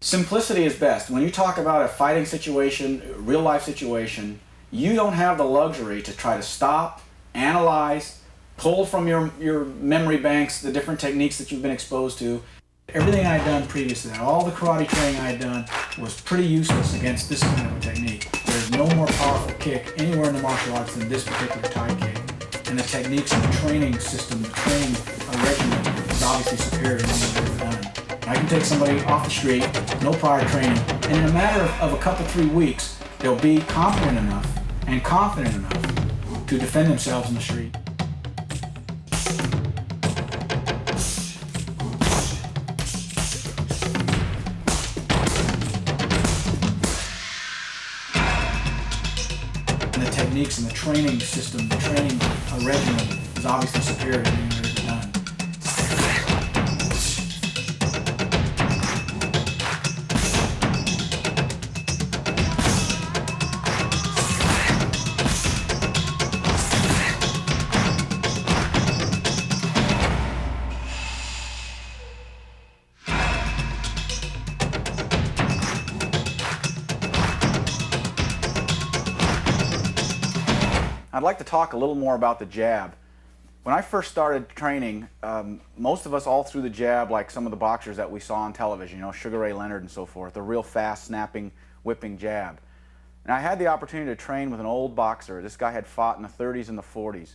Simplicity is best. When you talk about a fighting situation, real life situation, you don't have the luxury to try to stop, analyze, pull from your memory banks the different techniques that you've been exposed to. Everything I had done previous to that, all the karate training I had done, was pretty useless against this kind of a technique. There's no more powerful kick anywhere in the martial arts than this particular Thai kick. And the techniques and the training system, the training regimen is obviously superior to anything I've ever done. I can take somebody off the street, no prior training, and in a matter of a couple, 3 weeks, they'll be confident enough and confident enough to defend themselves in the street. And the techniques and the training system, the training regimen is obviously superior to anything I've ever done. I'd like to talk a little more about the jab. When I first started training, most of us all threw the jab like some of the boxers that we saw on television, you know, Sugar Ray Leonard and so forth, the real fast, snapping, whipping jab. And I had the opportunity to train with an old boxer. This guy had fought in the 30s and the 40s.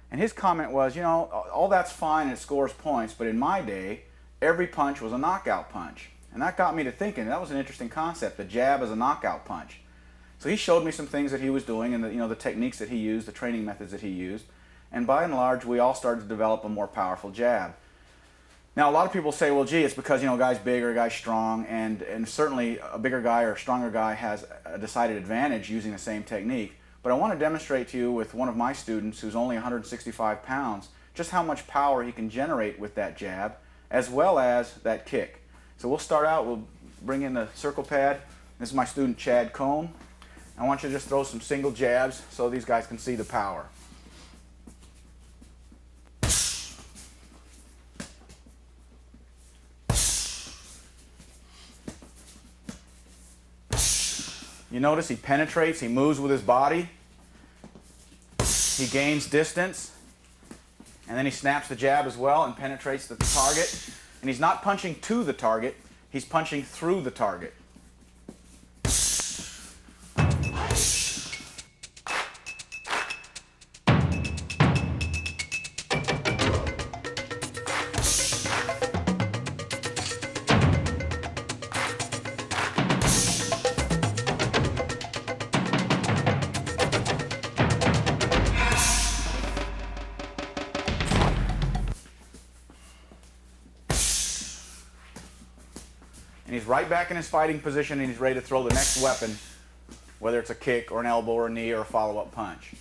And his comment was, you know, all that's fine and it scores points, but in my day, every punch was a knockout punch. And that got me to thinking, that was an interesting concept, the jab as a knockout punch. So he showed me some things that he was doing and the techniques that he used, the training methods that he used. And by and large, we all started to develop a more powerful jab. Now, a lot of people say, well, gee, it's because, you know, a guy's big or a guy's strong, and certainly a bigger guy or a stronger guy has a decided advantage using the same technique. But I want to demonstrate to you with one of my students who's only 165 pounds just how much power he can generate with that jab as well as that kick. So we'll start out, we'll bring in the circle pad. This is my student Chad Cohn. I want you to just throw some single jabs so these guys can see the power. You notice he penetrates, he moves with his body, he gains distance, and then he snaps the jab as well and penetrates the target. And he's not punching to the target, he's punching through the target. And he's right back in his fighting position and he's ready to throw the next weapon, whether it's a kick or an elbow or a knee or a follow-up punch.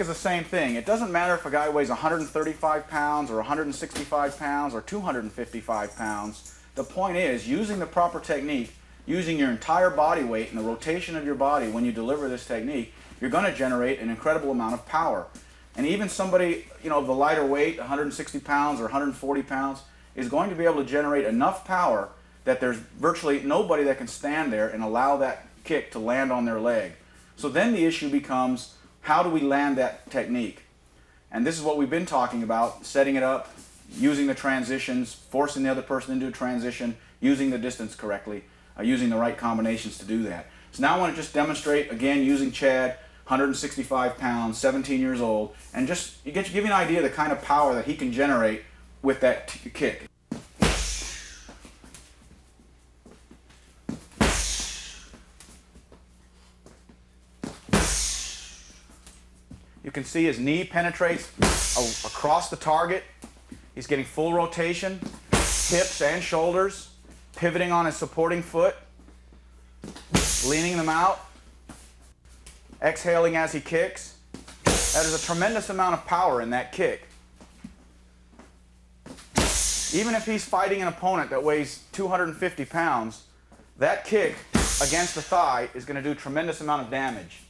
Is the same thing. It doesn't matter if a guy weighs 135 pounds or 165 pounds or 255 pounds. The point is, using the proper technique, using your entire body weight and the rotation of your body when you deliver this technique, you're going to generate an incredible amount of power. And even somebody, you know, of the lighter weight, 160 pounds or 140 pounds, is going to be able to generate enough power that there's virtually nobody that can stand there and allow that kick to land on their leg. So then the issue becomes, how do we land that technique? And this is what we've been talking about, setting it up, using the transitions, forcing the other person into a transition, using the distance correctly, using the right combinations to do that. So now I want to just demonstrate, again, using Chad, 165 pounds, 17 years old, and just give you an idea of the kind of power that he can generate with that kick. You can see his knee penetrates across the target. He's getting full rotation, hips and shoulders, pivoting on his supporting foot, leaning them out. exhaling as he kicks. That is a tremendous amount of power in that kick. Even if he's fighting an opponent that weighs 250 pounds, that kick against the thigh is going to do a tremendous amount of damage.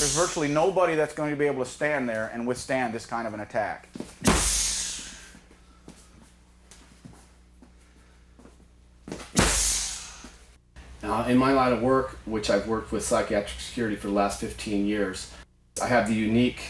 There's virtually nobody that's going to be able to stand there and withstand this kind of an attack. In my line of work, which I've worked with psychiatric security for the last 15 years, I have the unique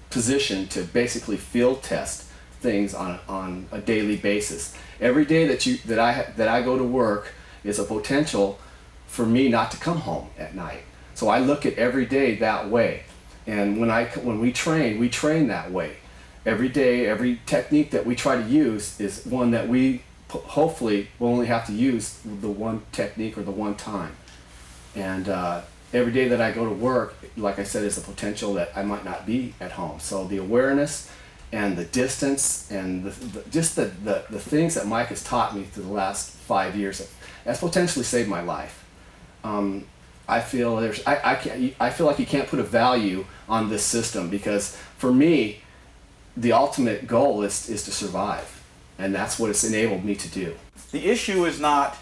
position to basically field test things on a daily basis. Every day that I go to work is a potential for me not to come home at night. So I look at every day that way, and when we train that way. Every day, every technique that we try to use is one that we hopefully will only have to use the one technique or the one time. And every day that I go to work, like I said, is a potential that I might not be at home. So the awareness and the distance and the things that Mike has taught me through the last 5 years, that's potentially saved my life. I feel like you can't put a value on this system, because for me, the ultimate goal is to survive, and that's what it's enabled me to do. The issue is not,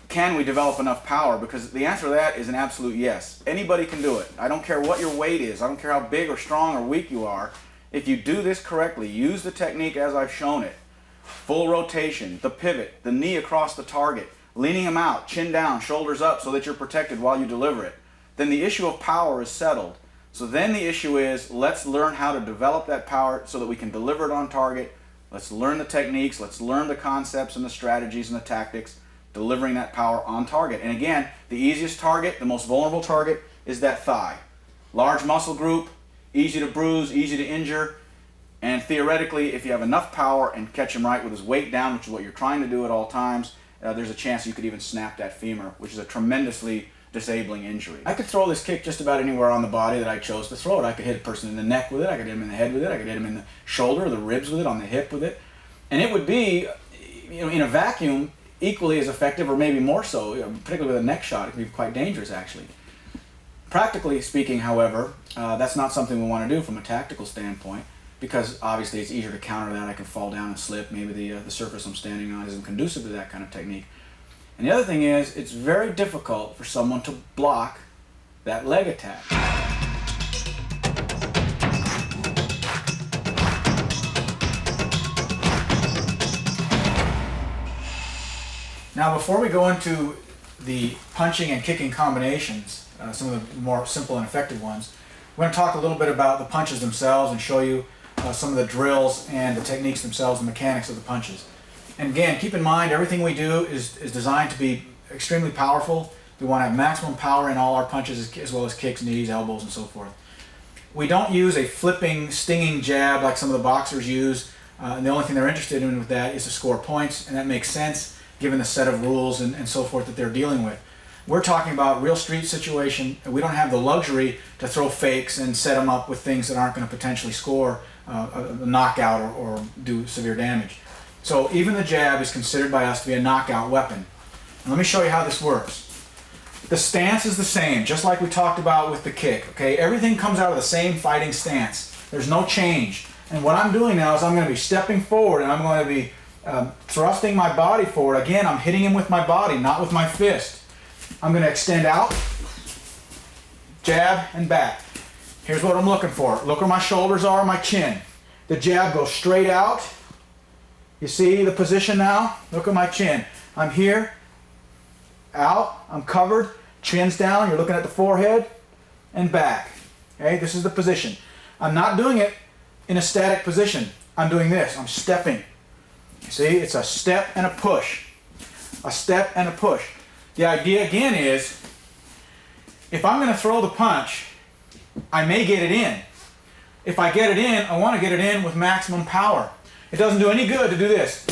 can we develop enough power? Because the answer to that is an absolute yes. Anybody can do it. I don't care what your weight is. I don't care how big or strong or weak you are. If you do this correctly, use the technique as I've shown it, full rotation, the pivot, the knee across the target, leaning them out, chin down, shoulders up so that you're protected while you deliver it, then the issue of power is settled. So then the issue is, let's learn how to develop that power so that we can deliver it on target. Let's learn the techniques, let's learn the concepts and the strategies and the tactics, delivering that power on target. And again, the easiest target, the most vulnerable target, is that thigh. Large muscle group, easy to bruise, easy to injure, and theoretically, if you have enough power and catch him right with his weight down, which is what you're trying to do at all times, there's a chance you could even snap that femur, which is a tremendously disabling injury. I could throw this kick just about anywhere on the body that I chose to throw it. I could hit a person in the neck with it, I could hit him in the head with it, I could hit him in the shoulder, the ribs with it, on the hip with it. And it would be, in a vacuum, equally as effective, or maybe more so, particularly with a neck shot. It can be quite dangerous, actually. Practically speaking, however, that's not something we want to do from a tactical standpoint, because obviously it's easier to counter that. I can fall down and slip. Maybe the surface I'm standing on isn't conducive to that kind of technique. And the other thing is, it's very difficult for someone to block that leg attack. Now, before we go into the punching and kicking combinations, some of the more simple and effective ones, we're going to talk a little bit about the punches themselves and show you some of the drills and the techniques themselves, the mechanics of the punches. And again, keep in mind, everything we do is designed to be extremely powerful. We want to have maximum power in all our punches, as well as kicks, knees, elbows, and so forth. We don't use a flipping, stinging jab like some of the boxers use, and the only thing they're interested in with that is to score points, and that makes sense given the set of rules and so forth that they're dealing with. We're talking about real street situation, and we don't have the luxury to throw fakes and set them up with things that aren't going to potentially score a knockout or do severe damage. So even the jab is considered by us to be a knockout weapon. And let me show you how this works. The stance is the same, just like we talked about with the kick, okay? Everything comes out of the same fighting stance. There's no change. And what I'm doing now is I'm going to be stepping forward and I'm going to be thrusting my body forward. Again, I'm hitting him with my body, not with my fist. I'm going to extend out, jab, and back. Here's what I'm looking for. Look where my shoulders are, my chin. The jab goes straight out. You see the position now? Look at my chin. I'm here, out, I'm covered, chin's down, you're looking at the forehead, and back. Okay, this is the position. I'm not doing it in a static position. I'm doing this, I'm stepping. You see, it's a step and a push. A step and a push. The idea again is, if I'm going to throw the punch, I may get it in. If I get it in, I want to get it in with maximum power. It doesn't do any good to do this.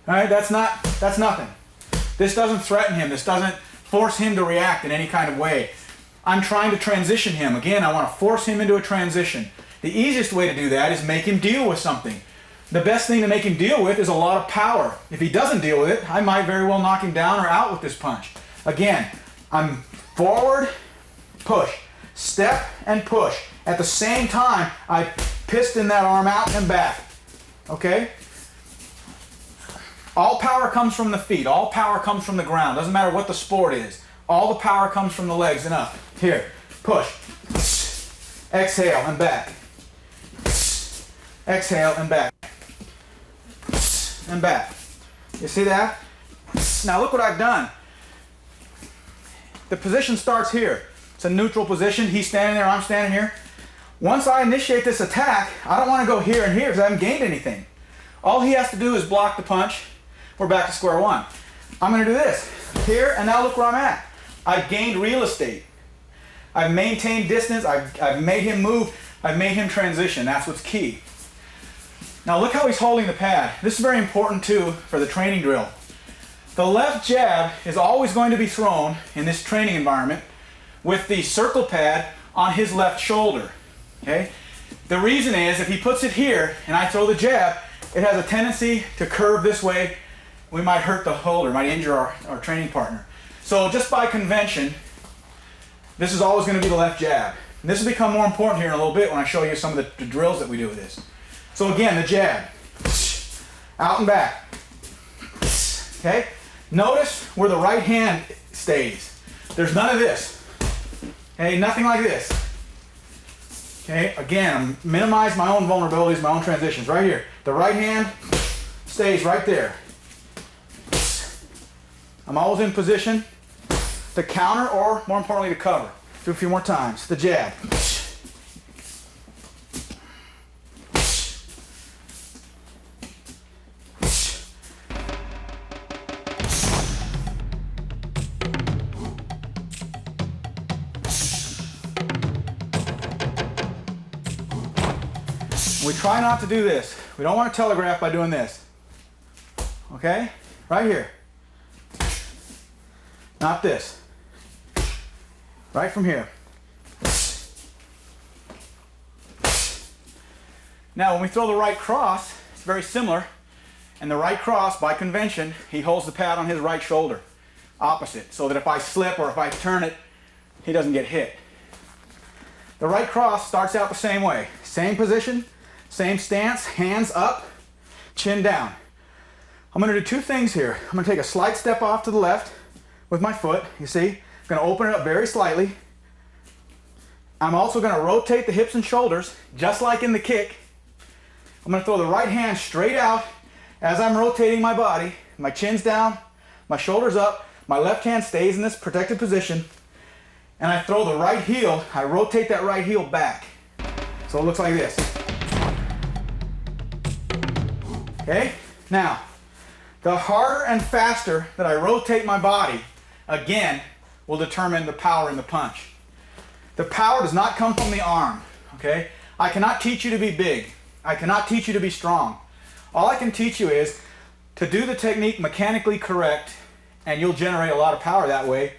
All right, that's nothing. This doesn't threaten him. This doesn't force him to react in any kind of way. I'm trying to transition him. Again, I want to force him into a transition. The easiest way to do that is make him deal with something. The best thing to make him deal with is a lot of power. If he doesn't deal with it, I might very well knock him down or out with this punch. Again, I'm forward, push, step and push. At the same time, I piston that arm out and back. Okay? All power comes from the feet. All power comes from the ground. Doesn't matter what the sport is. All the power comes from the legs and up. Here, push. Exhale and back. Exhale and back. And back. You see that? Now look what I've done. The position starts here. It's a neutral position. He's standing there, I'm standing here. Once I initiate this attack, I don't want to go here and here because I haven't gained anything. All he has to do is block the punch. We're back to square one. I'm going to do this here, and now look where I'm at. I've gained real estate. I've maintained distance. I've made him move. I've made him transition. That's what's key. Now look how he's holding the pad. This is very important too for the training drill. The left jab is always going to be thrown in this training environment with the circle pad on his left shoulder. Okay? The reason is if he puts it here and I throw the jab, it has a tendency to curve this way. We might hurt the holder, might injure our training partner. So just by convention, this is always going to be the left jab. And this will become more important here in a little bit when I show you some of the drills that we do with this. So again, the jab, out and back. Okay? Notice where the right hand stays. There's none of this. Okay? Nothing like this. Okay? Again, I'm minimize my own vulnerabilities, my own transitions. Right here. The right hand stays right there. I'm always in position to counter or, more importantly, to cover. Do a few more times. The jab. We try not to do this. We don't want to telegraph by doing this. Okay? Right here. Not this. Right from here. Now when we throw the right cross, it's very similar. And the right cross, by convention, he holds the pad on his right shoulder. Opposite. So that if I slip or if I turn it, he doesn't get hit. The right cross starts out the same way. Same position, same stance, hands up, chin down. I'm going to do two things here. I'm going to take a slight step off to the left with my foot, you see. I'm going to open it up very slightly. I'm also going to rotate the hips and shoulders, just like in the kick. I'm going to throw the right hand straight out as I'm rotating my body. My chin's down, my shoulders up, my left hand stays in this protected position, and I throw the right heel, I rotate that right heel back. So it looks like this. Okay? Now, the harder and faster that I rotate my body, again, will determine the power in the punch. The power does not come from the arm, okay? I cannot teach you to be big. I cannot teach you to be strong. All I can teach you is to do the technique mechanically correct, and you'll generate a lot of power that way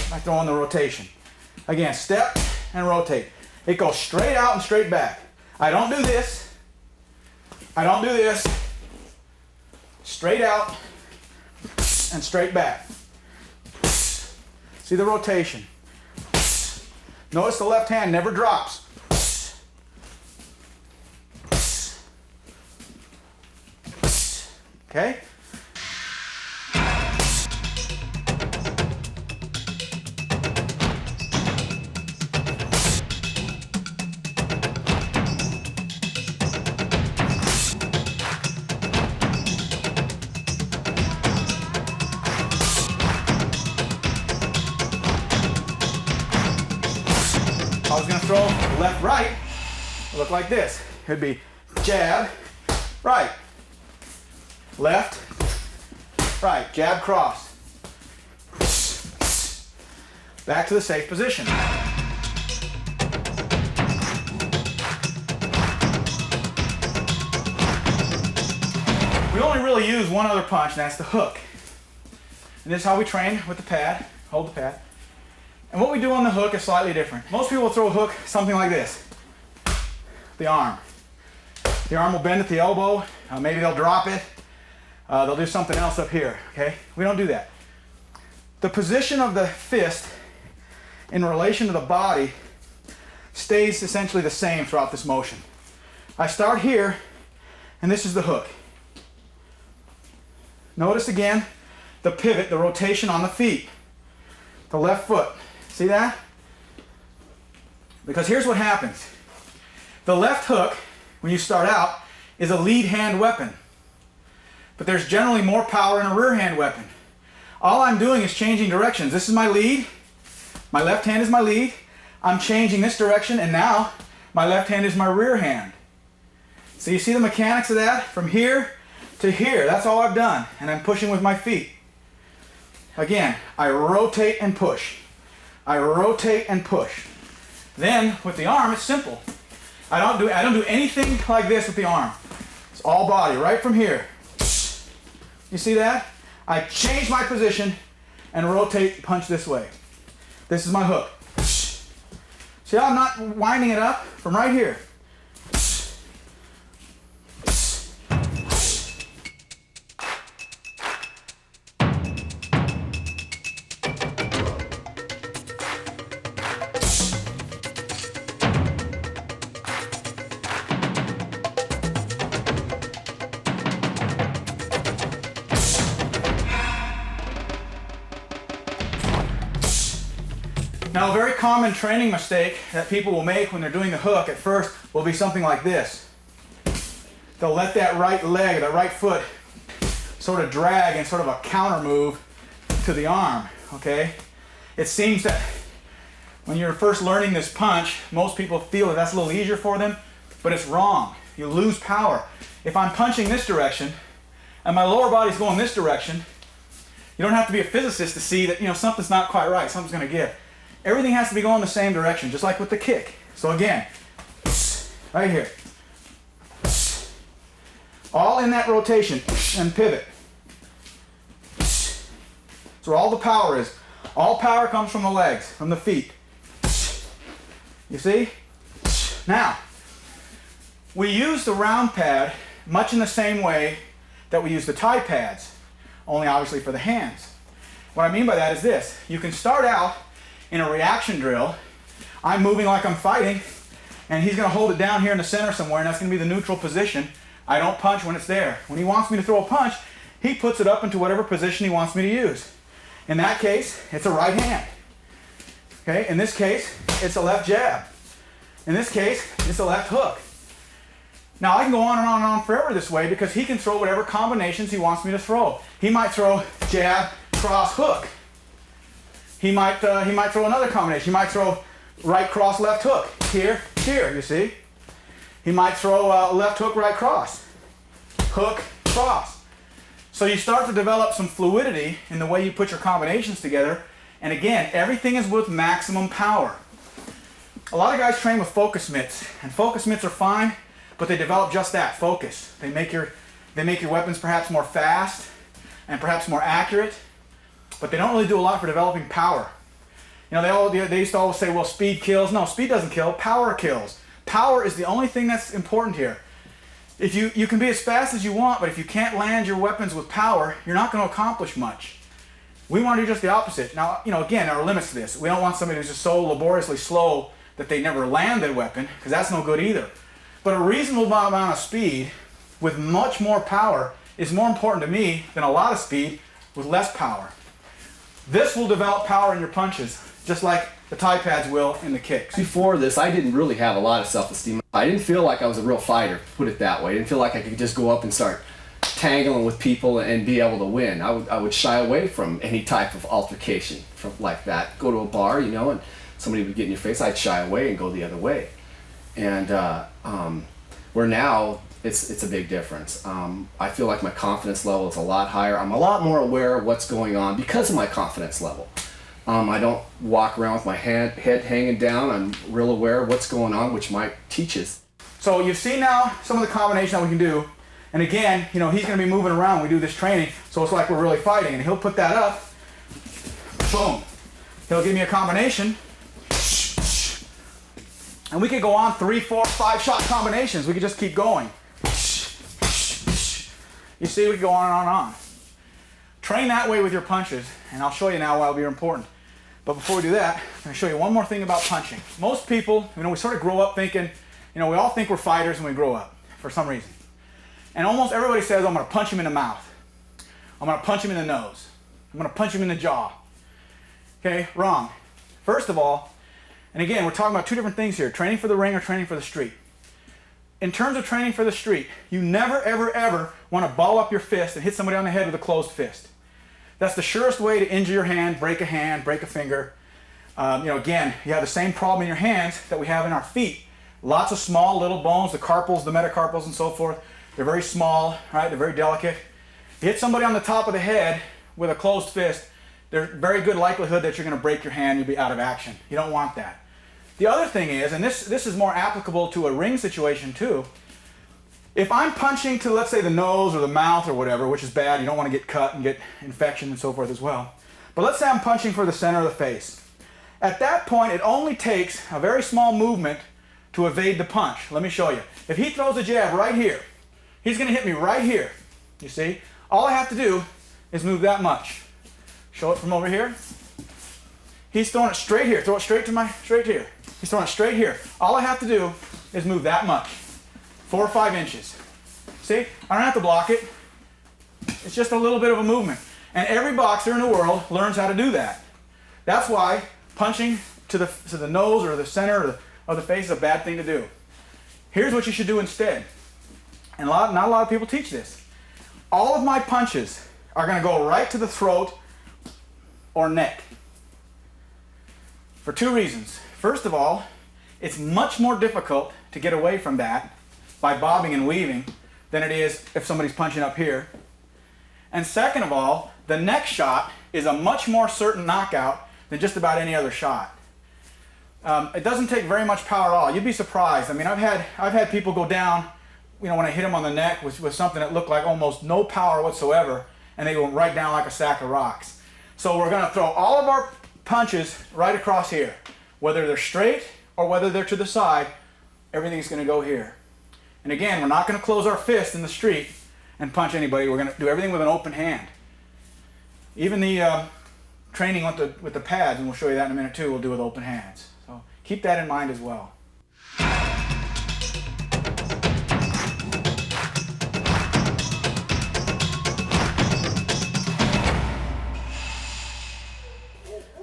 by throwing the rotation. Again, step and rotate. It goes straight out and straight back. I don't do this. I don't do this. Straight out and straight back. See the rotation. Notice the left hand never drops. Okay? I was going to throw left, right, look like this. It'd be jab, right, left, right, jab, cross. Back to the safe position. We only really use one other punch, and that's the hook. And this is how we train with the pad, hold the pad. And what we do on the hook is slightly different. Most people will throw a hook something like this. The arm. The arm will bend at the elbow. Maybe they'll drop it. They'll do something else up here, okay? We don't do that. The position of the fist in relation to the body stays essentially the same throughout this motion. I start here, and this is the hook. Notice again the pivot, the rotation on the feet. The left foot. See that? Because here's what happens. The left hook, when you start out, is a lead hand weapon. But there's generally more power in a rear hand weapon. All I'm doing is changing directions. This is my lead. My left hand is my lead. I'm changing this direction, and now my left hand is my rear hand. So you see the mechanics of that? From here to here. That's all I've done. And I'm pushing with my feet. Again, I rotate and push. I rotate and push. Then with the arm, it's simple. I don't do anything like this with the arm. It's all body, right from here. You see that? I change my position and rotate, punch this way. This is my hook. See how I'm not winding it up? From right here. Now, a very common training mistake that people will make when they're doing the hook at first will be something like this. They'll let that right leg, that right foot, sort of drag in sort of a counter move to the arm, okay? It seems that when you're first learning this punch, most people feel that that's a little easier for them, but it's wrong. You lose power. If I'm punching this direction and my lower body's going this direction, you don't have to be a physicist to see that, something's not quite right, something's going to give. Everything has to be going the same direction, just like with the kick. So again, right here. All in that rotation and pivot. That's where all the power is. All power comes from the legs, from the feet. You see? Now, we use the round pad much in the same way that we use the tie pads, only obviously for the hands. What I mean by that is this. You can start out in a reaction drill. I'm moving like I'm fighting, and he's going to hold it down here in the center somewhere, and that's going to be the neutral position. I don't punch when it's there. When he wants me to throw a punch, he puts it up into whatever position he wants me to use. In that case, it's a right hand. Okay? In this case, it's a left jab. In this case, it's a left hook. Now, I can go on and on and on forever this way because he can throw whatever combinations he wants me to throw. He might throw jab, cross, hook. He might throw another combination. He might throw right cross, left hook. Here, here, you see? He might throw left hook, right cross. Hook, cross. So you start to develop some fluidity in the way you put your combinations together. And again, everything is with maximum power. A lot of guys train with focus mitts. And focus mitts are fine, but they develop just that, focus. They make your weapons perhaps more fast and perhaps more accurate. But they don't really do a lot for developing power. They used to always say, well, speed kills. No, speed doesn't kill, power kills. Power is the only thing that's important here. If you can be as fast as you want, but if you can't land your weapons with power, you're not going to accomplish much. We want to do just the opposite. Now, again, there are limits to this. We don't want somebody who's just so laboriously slow that they never land their weapon, because that's no good either. But a reasonable amount of speed with much more power is more important to me than a lot of speed with less power. This will develop power in your punches, just like the tie pads will in the kicks. Before this, I didn't really have a lot of self-esteem. I didn't feel like I was a real fighter, put it that way. I didn't feel like I could just go up and start tangling with people and be able to win. I would shy away from any type of altercation like that. Go to a bar, and somebody would get in your face, I'd shy away and go the other way. And where now, it's a big difference. I feel like my confidence level is a lot higher. I'm a lot more aware of what's going on because of my confidence level. I don't walk around with my head hanging down. I'm real aware of what's going on, which Mike teaches. So you've seen now some of the combination that we can do. And again, he's going to be moving around when we do this training, so it's like we're really fighting. And he'll put that up. Boom. He'll give me a combination. And we could go on 3, 4, 5 shot combinations. We could just keep going. You see, we could go on and on and on. Train that way with your punches, and I'll show you now why it'll be important. But before we do that, I'm going to show you one more thing about punching. Most people, we sort of grow up thinking, we all think we're fighters when we grow up, for some reason. And almost everybody says, I'm going to punch him in the mouth. I'm going to punch him in the nose. I'm going to punch him in the jaw. Okay, wrong. First of all, and again, we're talking about two different things here, training for the ring or training for the street. In terms of training for the street, you never, ever, ever want to ball up your fist and hit somebody on the head with a closed fist. That's the surest way to injure your hand, break a finger. Again, you have the same problem in your hands that we have in our feet. Lots of small little bones, the carpals, the metacarpals, and so forth. They're very small, right? They're very delicate. You hit somebody on the top of the head with a closed fist, there's very good likelihood that you're going to break your hand, you'll be out of action. You don't want that. The other thing is, and this is more applicable to a ring situation too, if I'm punching to, let's say, the nose or the mouth or whatever, which is bad, you don't want to get cut and get infection and so forth as well. But let's say I'm punching for the center of the face. At that point, it only takes a very small movement to evade the punch. Let me show you. If he throws a jab right here, he's going to hit me right here. You see? All I have to do is move that much. Show it from over here. He's throwing it straight here. Throw it straight here. He's throwing it straight here. All I have to do is move that much. 4 or 5 inches. See? I don't have to block it. It's just a little bit of a movement. And every boxer in the world learns how to do that. That's why punching to the nose or the center of the face is a bad thing to do. Here's what you should do instead. And not a lot of people teach this. All of my punches are going to go right to the throat or neck. For 2 reasons. First of all, it's much more difficult to get away from that by bobbing and weaving than it is if somebody's punching up here. And second of all, the neck shot is a much more certain knockout than just about any other shot. It doesn't take very much power at all. You'd be surprised. I mean, I've had people go down, when I hit them on the neck with something that looked like almost no power whatsoever, and they go right down like a sack of rocks. So we're going to throw all of our punches right across here. Whether they're straight or whether they're to the side, everything's going to go here. And again, we're not going to close our fist in the street and punch anybody. We're going to do everything with an open hand. Even the training with the pads, and we'll show you that in a minute too, we'll do with open hands. So keep that in mind as well.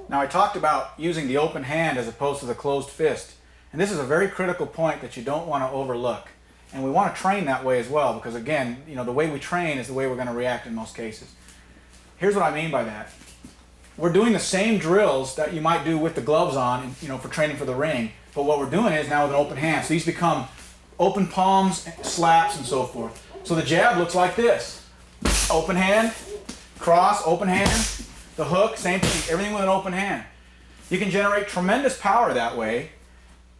Now I talked about using the open hand as opposed to the closed fist. And this is a very critical point that you don't want to overlook. And we want to train that way as well, because again, the way we train is the way we're going to react in most cases. Here's what I mean by that. We're doing the same drills that you might do with the gloves on, for training for the ring. But what we're doing is now with an open hand. So these become open palms, slaps, and so forth. So the jab looks like this. Open hand, cross, open hand. The hook, same thing, everything with an open hand. You can generate tremendous power that way.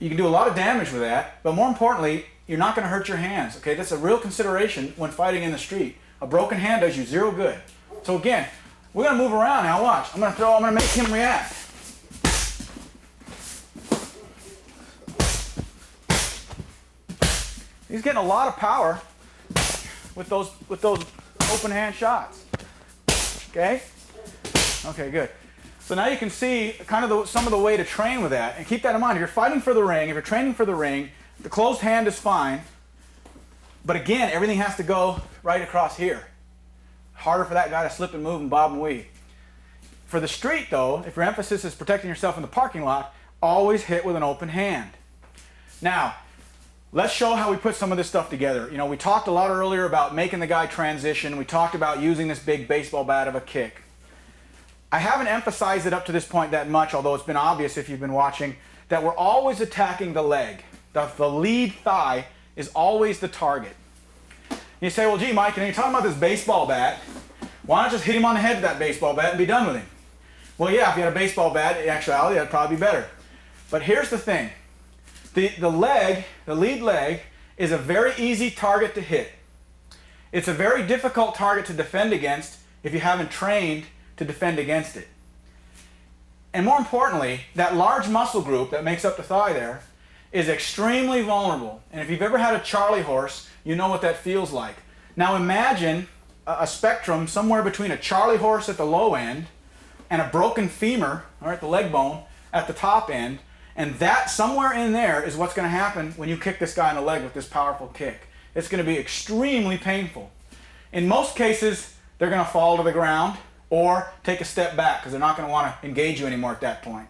You can do a lot of damage with that, but more importantly, you're not going to hurt your hands. Okay, that's a real consideration when fighting in the street. A broken hand does you zero good. So again, we're going to move around now. Watch. I'm going to make him react. He's getting a lot of power with those open hand shots. Okay. Okay, good. So now you can see kind of some of the way to train with that. And keep that in mind. If you're fighting for the ring, if you're training for the ring, the closed hand is fine. But again, everything has to go right across here. Harder for that guy to slip and move and bob and weave. For the street, though, if your emphasis is protecting yourself in the parking lot, always hit with an open hand. Now, let's show how we put some of this stuff together. You know, we talked a lot earlier about making the guy transition. We talked about using this big baseball bat of a kick. I haven't emphasized it up to this point that much, although it's been obvious if you've been watching, that we're always attacking the leg. The lead thigh is always the target. You say, well, gee, Mike, you're talking about this baseball bat. Why not just hit him on the head with that baseball bat and be done with him? Well, yeah, if you had a baseball bat, in actuality, that'd probably be better. But here's the thing. The lead leg, is a very easy target to hit. It's a very difficult target to defend against if you haven't trained to defend against it. And more importantly, that large muscle group that makes up the thigh there is extremely vulnerable. And if you've ever had a Charlie horse, you know what that feels like. Now imagine a spectrum somewhere between a Charlie horse at the low end and a broken femur, or at the leg bone, at the top end. And that somewhere in there is what's going to happen when you kick this guy in the leg with this powerful kick. It's going to be extremely painful. In most cases, they're going to fall to the ground or take a step back because they're not going to want to engage you anymore at that point.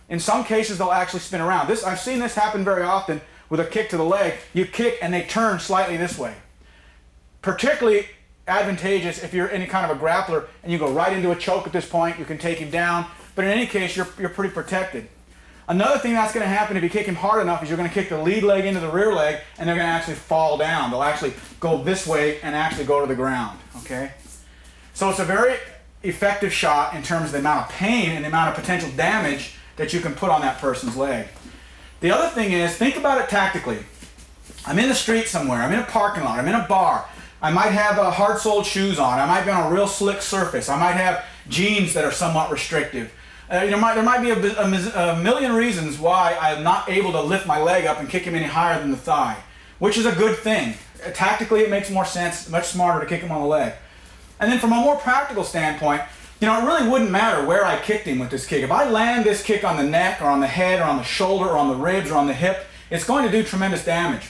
In some cases, they'll actually spin around. I've seen this happen very often with a kick to the leg. You kick and they turn slightly this way. Particularly advantageous if you're any kind of a grappler and you go right into a choke at this point. You can take him down, but in any case, you're pretty protected. Another thing that's going to happen if you kick him hard enough is you're going to kick the lead leg into the rear leg and they're going to actually fall down. They'll actually go this way and actually go to the ground. Okay? So it's a very effective shot in terms of the amount of pain and the amount of potential damage that you can put on that person's leg. The other thing is, think about it tactically. I'm in the street somewhere. I'm in a parking lot. I'm in a bar. I might have hard-soled shoes on. I might be on a real slick surface. I might have jeans that are somewhat restrictive. There might be a million reasons why I'm not able to lift my leg up and kick him any higher than the thigh, which is a good thing. Tactically, it makes more sense, much smarter to kick him on the leg. And then from a more practical standpoint, it really wouldn't matter where I kicked him with this kick. If I land this kick on the neck or on the head or on the shoulder or on the ribs or on the hip, it's going to do tremendous damage.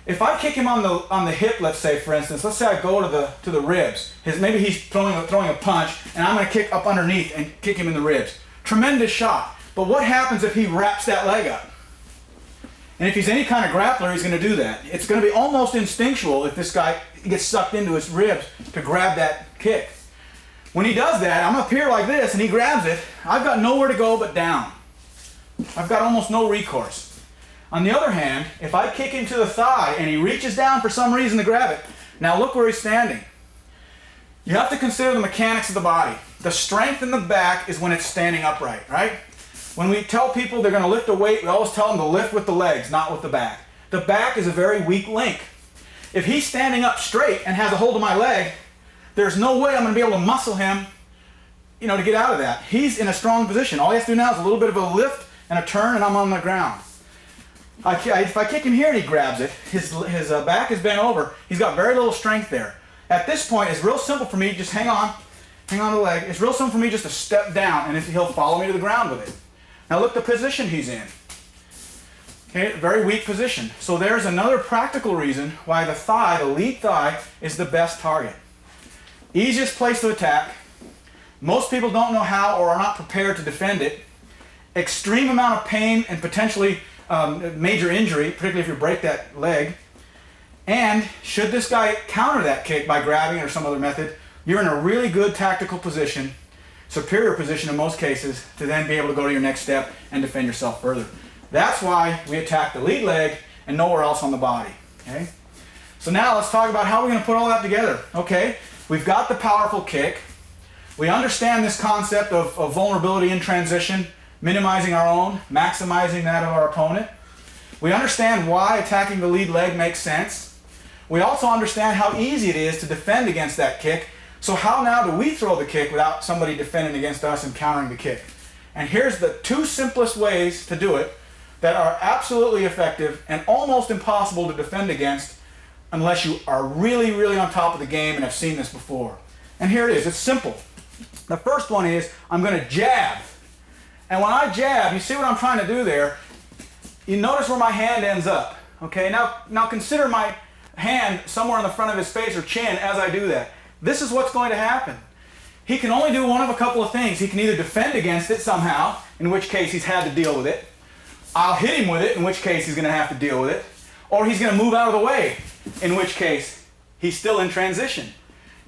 If I kick him on the hip, let's say, for instance, let's say I go to the ribs. Maybe he's throwing a punch, and I'm going to kick up underneath and kick him in the ribs. Tremendous shot. But what happens if he wraps that leg up? And if he's any kind of grappler, he's going to do that. It's going to be almost instinctual if this guy gets sucked into his ribs to grab that kick. When he does that, I'm up here like this, and he grabs it. I've got nowhere to go but down. I've got almost no recourse. On the other hand, if I kick him to the thigh and he reaches down for some reason to grab it, now look where he's standing. You have to consider the mechanics of the body. The strength in the back is when it's standing upright, right? When we tell people they're going to lift a weight, we always tell them to lift with the legs, not with the back. The back is a very weak link. If he's standing up straight and has a hold of my leg, there's no way I'm going to be able to muscle him, to get out of that. He's in a strong position. All he has to do now is a little bit of a lift and a turn, and I'm on the ground. If I kick him here and he grabs it, his back is bent over. He's got very little strength there. At this point, it's real simple for me. Just hang on to the leg. It's real simple for me just to step down, and he'll follow me to the ground with it. Now look the position he's in. Okay, very weak position. So there's another practical reason why the lead thigh, is the best target. Easiest place to attack. Most people don't know how or are not prepared to defend it. Extreme amount of pain and potentially major injury, particularly if you break that leg. And should this guy counter that kick by grabbing it or some other method, you're in a really good tactical position, superior position in most cases, to then be able to go to your next step and defend yourself further. That's why we attack the lead leg and nowhere else on the body. Okay? So now let's talk about how we're going to put all that together. Okay, we've got the powerful kick. We understand this concept of vulnerability in transition, minimizing our own, maximizing that of our opponent. We understand why attacking the lead leg makes sense. We also understand how easy it is to defend against that kick. So how now do we throw the kick without somebody defending against us and countering the kick? And here's the two simplest ways to do it that are absolutely effective and almost impossible to defend against unless you are really, really on top of the game and have seen this before. And here it is. It's simple. The first one is I'm going to jab. And when I jab, you see what I'm trying to do there? You notice where my hand ends up. Okay, now consider my hand somewhere in the front of his face or chin as I do that. This is what's going to happen. He can only do one of a couple of things. He can either defend against it somehow, in which case he's had to deal with it. I'll hit him with it, in which case he's going to have to deal with it. Or he's going to move out of the way, in which case he's still in transition.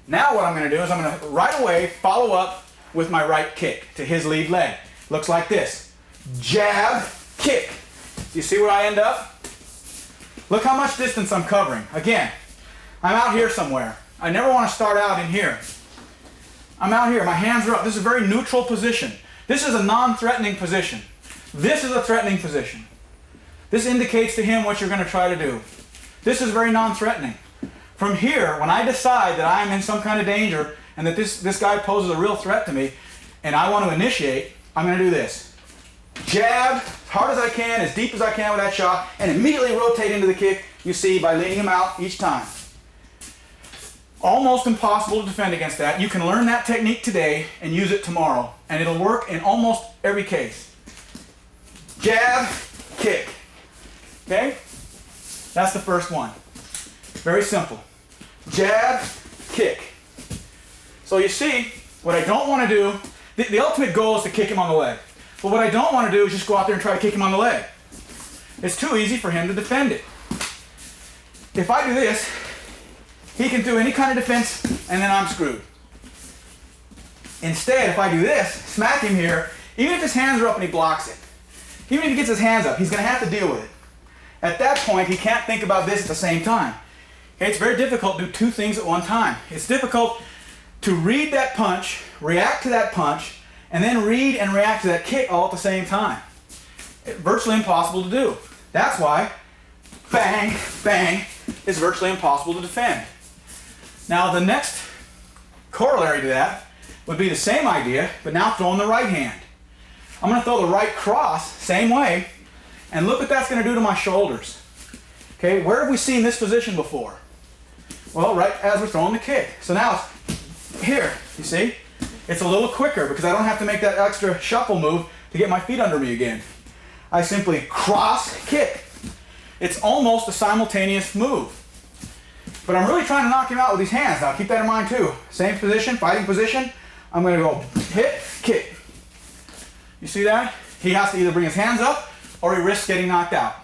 Now what I'm going to do is I'm going to right away follow up with my right kick to his lead leg. Looks like this. Jab, kick. Do you see where I end up? Look how much distance I'm covering. Again, I'm out here somewhere. I never want to start out in here. I'm out here. My hands are up. This is a very neutral position. This is a non-threatening position. This is a threatening position. This indicates to him what you're going to try to do. This is very non-threatening. From here, when I decide that I'm in some kind of danger and that this guy poses a real threat to me and I want to initiate, I'm going to do this. Jab, as hard as I can, as deep as I can with that shot, and immediately rotate into the kick, you see, by leading him out each time. Almost impossible to defend against that. You can learn that technique today and use it tomorrow, and it'll work in almost every case. Jab, kick. Okay? That's the first one. Very simple. Jab, kick. So you see, what I don't want to do, the ultimate goal is to kick him on the leg. But what I don't want to do is just go out there and try to kick him on the leg. It's too easy for him to defend it. If I do this, he can do any kind of defense, and then I'm screwed. Instead, if I do this, smack him here, even if his hands are up and he blocks it, even if he gets his hands up, he's going to have to deal with it. At that point, he can't think about this at the same time. Okay, it's very difficult to do two things at one time. It's difficult to read that punch, react to that punch, and then read and react to that kick all at the same time. It's virtually impossible to do. That's why bang, bang is virtually impossible to defend. Now the next corollary to that would be the same idea, but now throwing the right hand. I'm going to throw the right cross, same way, and look what that's going to do to my shoulders. Okay, where have we seen this position before? Well, right as we're throwing the kick. So now it's here, you see? It's a little quicker because I don't have to make that extra shuffle move to get my feet under me again. I simply cross, kick. It's almost a simultaneous move. But I'm really trying to knock him out with these hands. Now keep that in mind too. Same position, fighting position. I'm going to go hit, kick. You see that? He has to either bring his hands up or he risks getting knocked out.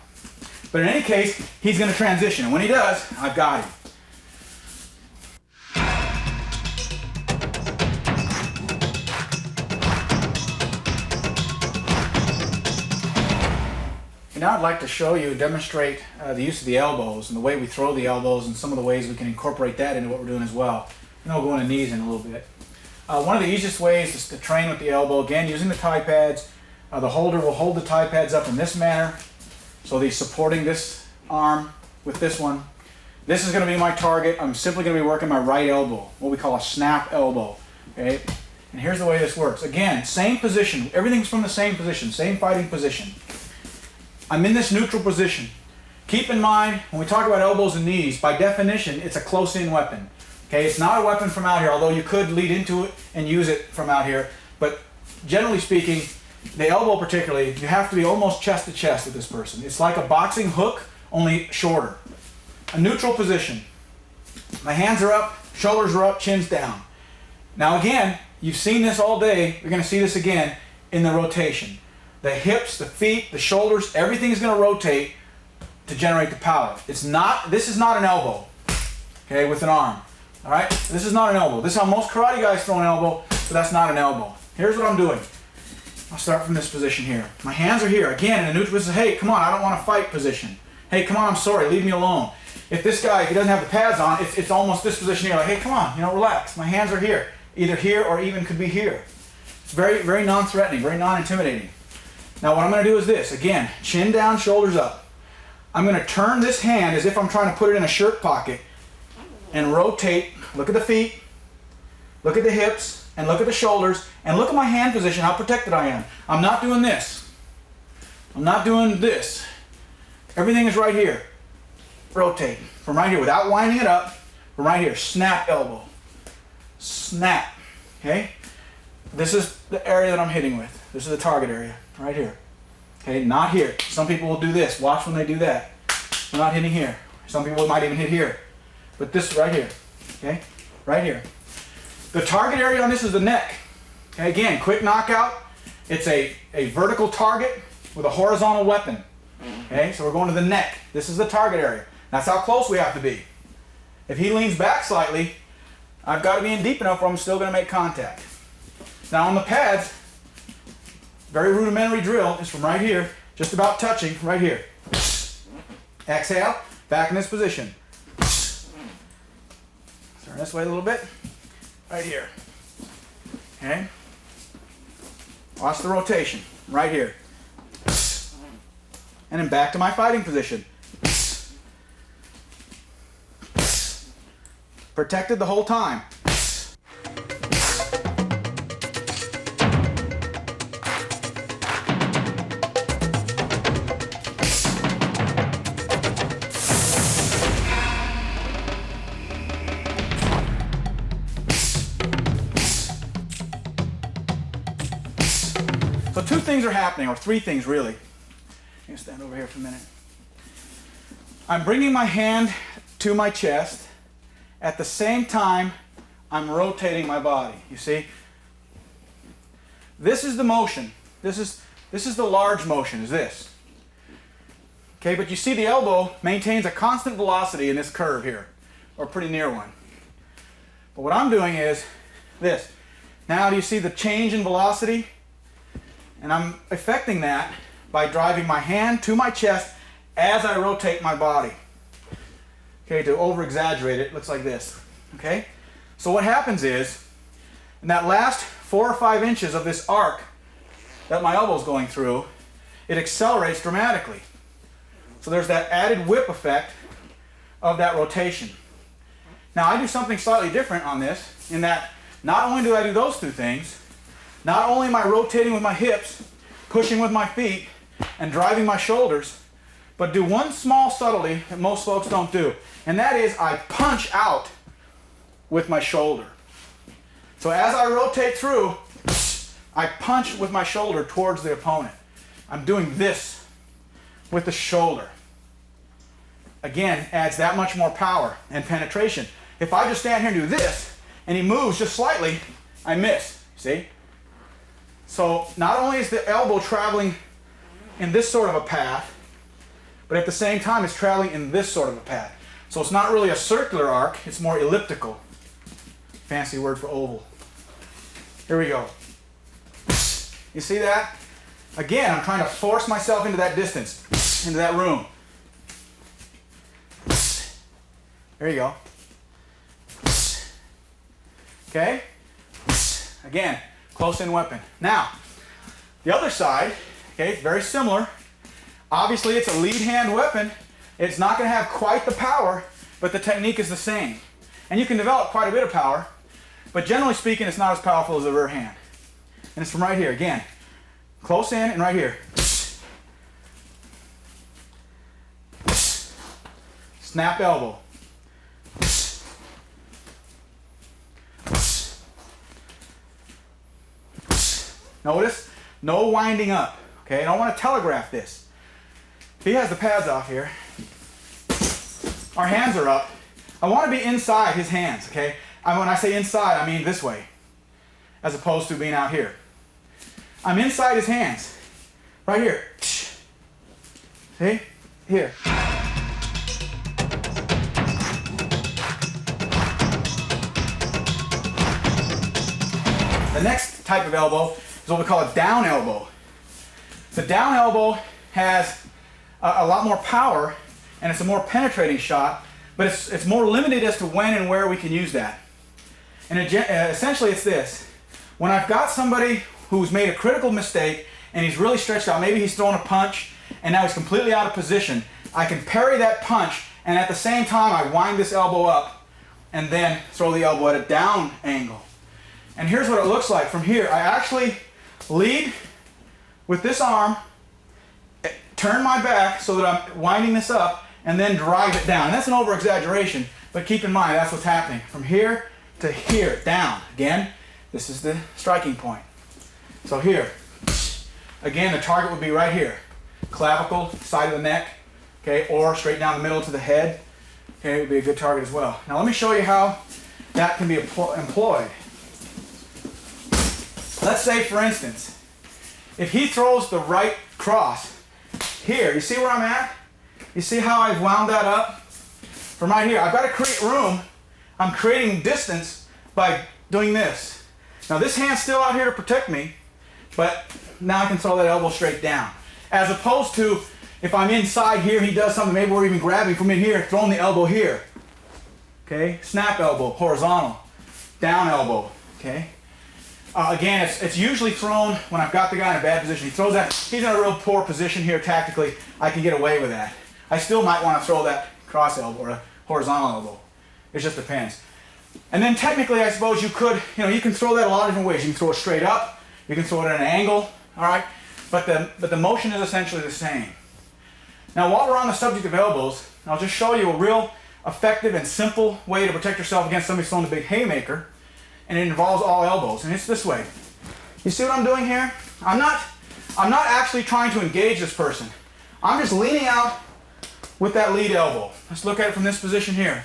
But in any case, he's going to transition. And when he does, I've got him. Now I'd like to show you, demonstrate the use of the elbows and the way we throw the elbows and some of the ways we can incorporate that into what we're doing as well. And I'll go into knees in a little bit. One of the easiest ways is to train with the elbow, again using the tie pads. The holder will hold the tie pads up in this manner, so he's supporting this arm with this one. This is going to be my target. I'm simply going to be working my right elbow, what we call a snap elbow. Okay? And here's the way this works. Again, same position. Everything's from the same position, same fighting position. I'm in this neutral position. Keep in mind, when we talk about elbows and knees, by definition, it's a close-in weapon. Okay, it's not a weapon from out here, although you could lead into it and use it from out here. But generally speaking, the elbow particularly, you have to be almost chest to chest with this person. It's like a boxing hook, only shorter. A neutral position. My hands are up, shoulders are up, chin's down. Now again, you've seen this all day. You're going to see this again in the rotation. The hips, the feet, the shoulders, everything is going to rotate to generate the power. This is not an elbow, okay, with an arm. All right, this is not an elbow. This is how most karate guys throw an elbow, but that's not an elbow. Here's what I'm doing. I'll start from this position here. My hands are here. Again, in a neutral position, hey, come on, I don't want to fight position. Hey, come on, I'm sorry, leave me alone. If this guy, if he doesn't have the pads on, it's almost this position here, like, hey, come on, relax. My hands are here, either here or even could be here. It's very, very non-threatening, very non-intimidating. Now what I'm going to do is this. Again, chin down, shoulders up. I'm going to turn this hand as if I'm trying to put it in a shirt pocket and rotate. Look at the feet, look at the hips, and look at the shoulders, and look at my hand position, how protected I am. I'm not doing this. I'm not doing this. Everything is right here. Rotate. From right here, without winding it up, from right here. Snap elbow. Snap. Okay? this is the area that I'm hitting with. This is the target area, right here. Okay, not here. Some people will do this. Watch when they do that. We're not hitting here. Some people might even hit here. But this right here, okay, right here. The target area on this is the neck. Okay, again, quick knockout. It's a vertical target with a horizontal weapon. Okay, so we're going to the neck. This is the target area. That's how close we have to be. If he leans back slightly, I've got to be in deep enough where I'm still going to make contact. Now on the pads, very rudimentary drill is from right here, just about touching right here. Exhale, back in this position. Turn this way a little bit, right here. Okay? Watch the rotation, right here. And then back to my fighting position. Protected the whole time. So two things are happening, or three things really. I'm going to stand over here for a minute. I'm bringing my hand to my chest. At the same time, I'm rotating my body. You see? This is the motion. This is the large motion, is this. Okay, but you see the elbow maintains a constant velocity in this curve here, or pretty near one. But what I'm doing is this. Now do you see the change in velocity? And I'm affecting that by driving my hand to my chest as I rotate my body. Okay, to over-exaggerate it, looks like this. Okay? So what happens is, in that last 4 or 5 inches of this arc that my elbow's going through, it accelerates dramatically. So there's that added whip effect of that rotation. Now I do something slightly different on this, in that not only do I do those two things, not only am I rotating with my hips, pushing with my feet, and driving my shoulders, but do one small subtlety that most folks don't do. And that is I punch out with my shoulder. So as I rotate through, I punch with my shoulder towards the opponent. I'm doing this with the shoulder. Again, adds that much more power and penetration. If I just stand here and do this, and he moves just slightly, I miss. See? So not only is the elbow traveling in this sort of a path, but at the same time it's traveling in this sort of a path. So it's not really a circular arc, it's more elliptical. Fancy word for oval. Here we go. You see that? Again, I'm trying to force myself into that distance, into that room. There you go. Okay? Again, close-in weapon. Now, the other side, okay, it's very similar. Obviously, it's a lead hand weapon. It's not going to have quite the power, but the technique is the same. And you can develop quite a bit of power, but generally speaking, it's not as powerful as a rear hand. And it's from right here, again. Close in and right here. Snap elbow. Notice, no winding up. Okay, I don't want to telegraph this. He has the pads off here. Our hands are up. I want to be inside his hands, okay? When I say inside, I mean this way, as opposed to being out here. I'm inside his hands, right here. See? Here. The next type of elbow is what we call a down elbow. The down elbow has a lot more power, and it's a more penetrating shot, but it's more limited as to when and where we can use that. And essentially it's this. When I've got somebody who's made a critical mistake and he's really stretched out, maybe he's thrown a punch and now he's completely out of position, I can parry that punch, and at the same time I wind this elbow up and then throw the elbow at a down angle. And here's what it looks like from here. I actually lead with this arm, turn my back so that I'm winding this up, and then drive it down. And that's an over-exaggeration, but keep in mind that's what's happening. From here to here, down. Again, This is the striking point. So here, again, the target would be right here. Clavicle, side of the neck, okay, or straight down the middle to the head. Okay, it would be a good target as well. Now let me show you how that can be employed. Let's say, for instance, if he throws the right cross here, you see where I'm at? You see how I've wound that up? From right here, I've got to create room. I'm creating distance by doing this. Now this hand's still out here to protect me, but now I can throw that elbow straight down. As opposed to, if I'm inside here, he does something, maybe we're even grabbing from in here, throwing the elbow here. Okay, snap elbow, horizontal, down elbow, okay? Again, it's usually thrown when I've got the guy in a bad position. He throws that, he's in a real poor position here tactically, I can get away with that. I still might want to throw that cross elbow or a horizontal elbow. It just depends. And then technically, I suppose you could, you can throw that a lot of different ways. You can throw it straight up, you can throw it at an angle, all right? But the motion is essentially the same. Now, while we're on the subject of elbows, I'll just show you a real effective and simple way to protect yourself against somebody throwing a big haymaker, and it involves all elbows, and it's this way. You see what I'm doing here? I'm not actually trying to engage this person. I'm just leaning out with that lead elbow. Let's look at it from this position here.